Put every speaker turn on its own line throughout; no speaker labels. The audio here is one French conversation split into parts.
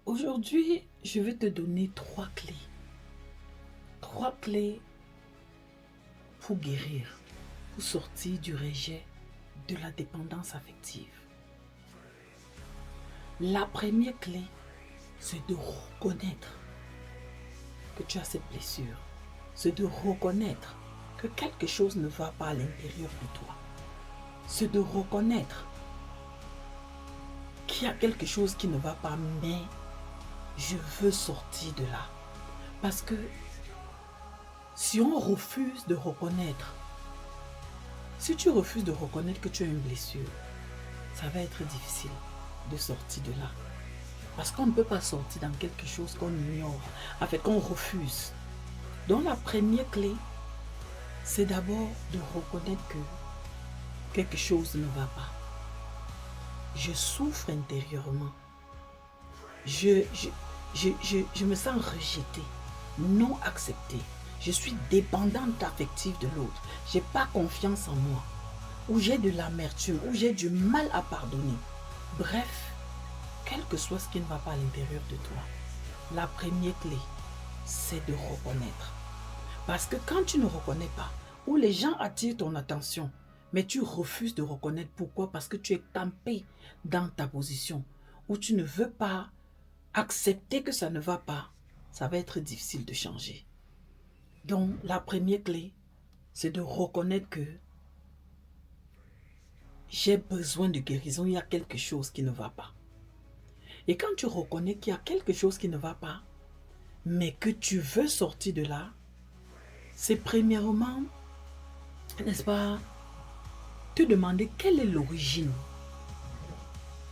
Aujourd'hui, je vais te donner trois clés. Trois clés pour guérir, pour sortir du rejet, de la dépendance affective. La première clé, c'est de reconnaître que tu as cette blessure. C'est de reconnaître que quelque chose ne va pas à l'intérieur de toi. C'est de reconnaître qu'il y a quelque chose qui ne va pas, mais je veux sortir de là. Parce que si on refuse de reconnaître, si tu refuses de reconnaître que tu as une blessure, ça va être difficile de sortir de là. Parce qu'on ne peut pas sortir dans quelque chose qu'on ignore, en fait, qu'on refuse. Donc la première clé, c'est d'abord de reconnaître que quelque chose ne va pas. Je souffre intérieurement. Je me sens rejetée, non acceptée. Je suis dépendante affective de l'autre. Je n'ai pas confiance en moi. Ou j'ai de l'amertume, ou j'ai du mal à pardonner. Bref, quel que soit ce qui ne va pas à l'intérieur de toi, la première clé, c'est de reconnaître. Parce que quand tu ne reconnais pas, ou les gens attirent ton attention, mais tu refuses de reconnaître pourquoi? Parce que tu es campé dans ta position, où tu ne veux pas accepter que ça ne va pas, ça va être difficile de changer. Donc, la première clé, c'est de reconnaître que j'ai besoin de guérison, il y a quelque chose qui ne va pas. Et quand tu reconnais qu'il y a quelque chose qui ne va pas, mais que tu veux sortir de là, c'est premièrement, n'est-ce pas, te demander quelle est l'origine.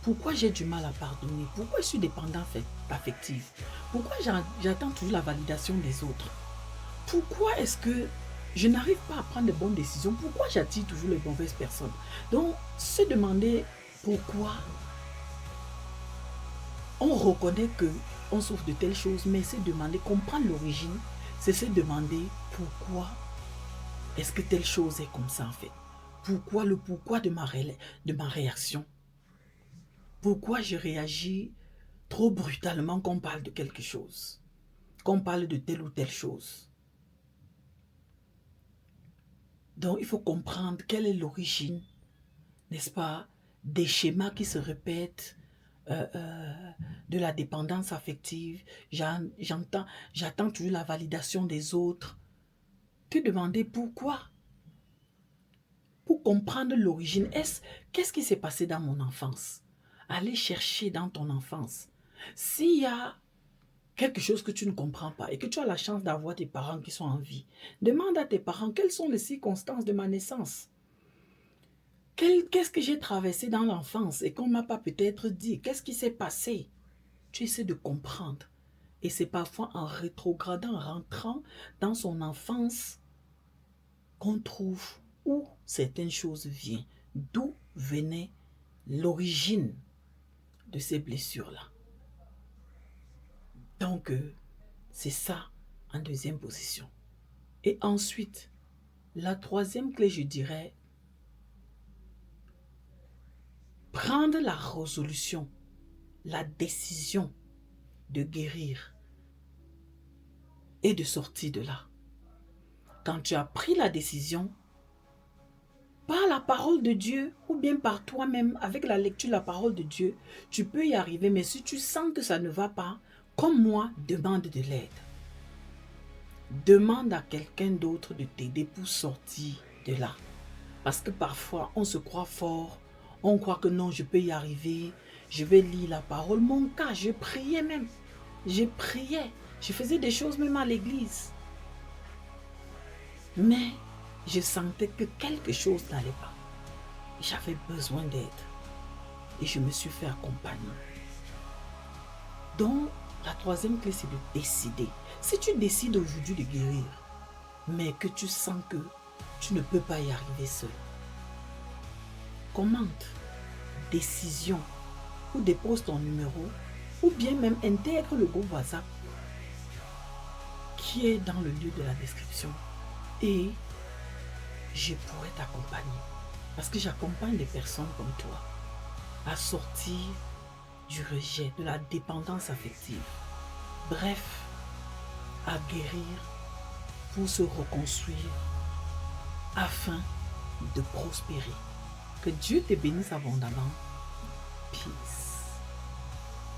Pourquoi j'ai du mal à pardonner? Pourquoi je suis dépendant affective? Pourquoi j'attends toujours la validation des autres? Pourquoi est-ce que je n'arrive pas à prendre de bonnes décisions? Pourquoi j'attire toujours les mauvaises personnes? Donc, se demander pourquoi on reconnaît qu'on souffre de telles choses, mais se demander, comprendre l'origine, c'est se demander pourquoi est-ce que telle chose est comme ça en fait? Pourquoi le pourquoi de ma réaction? Pourquoi je réagis trop brutalement quand on parle de quelque chose? Quand on parle de telle ou telle chose? Donc, il faut comprendre quelle est l'origine, n'est-ce pas, des schémas qui se répètent, de la dépendance affective. J'attends toujours la validation des autres. Te demander pourquoi. Pour comprendre l'origine, qu'est-ce qui s'est passé dans mon enfance? Aller chercher dans ton enfance. S'il y a quelque chose que tu ne comprends pas et que tu as la chance d'avoir tes parents qui sont en vie, demande à tes parents quelles sont les circonstances de ma naissance. Qu'est-ce que j'ai traversé dans l'enfance et qu'on ne m'a pas peut-être dit? Qu'est-ce qui s'est passé? Tu essaies de comprendre. Et c'est parfois en rétrogradant, en rentrant dans son enfance qu'on trouve où certaines choses viennent, d'où venait l'origine de ces blessures-là. Donc, c'est ça en deuxième position. Et ensuite, la troisième clé, je dirais, prendre la résolution, la décision de guérir et de sortir de là. Quand tu as pris la décision, par la parole de Dieu ou bien par toi-même, avec la lecture de la parole de Dieu, tu peux y arriver. Mais si tu sens que ça ne va pas, comme moi, demande de l'aide. Demande à quelqu'un d'autre de t'aider pour sortir de là. Parce que parfois, on se croit fort. On croit que non, je peux y arriver. Je vais lire la parole. Mon cas, je priais même. Je priais. Je faisais des choses même à l'église. Mais je sentais que quelque chose n'allait pas. J'avais besoin d'aide. Et je me suis fait accompagner. Donc, la troisième clé, c'est de décider. Si tu décides aujourd'hui de guérir, mais que tu sens que tu ne peux pas y arriver seul, commente, décision, ou dépose ton numéro, ou bien même intègre le groupe WhatsApp qui est dans le lieu de la description. Et je pourrais t'accompagner. Parce que j'accompagne des personnes comme toi à sortir du rejet, de la dépendance affective. Bref, à guérir pour se reconstruire afin de prospérer. Que Dieu te bénisse abondamment. Peace.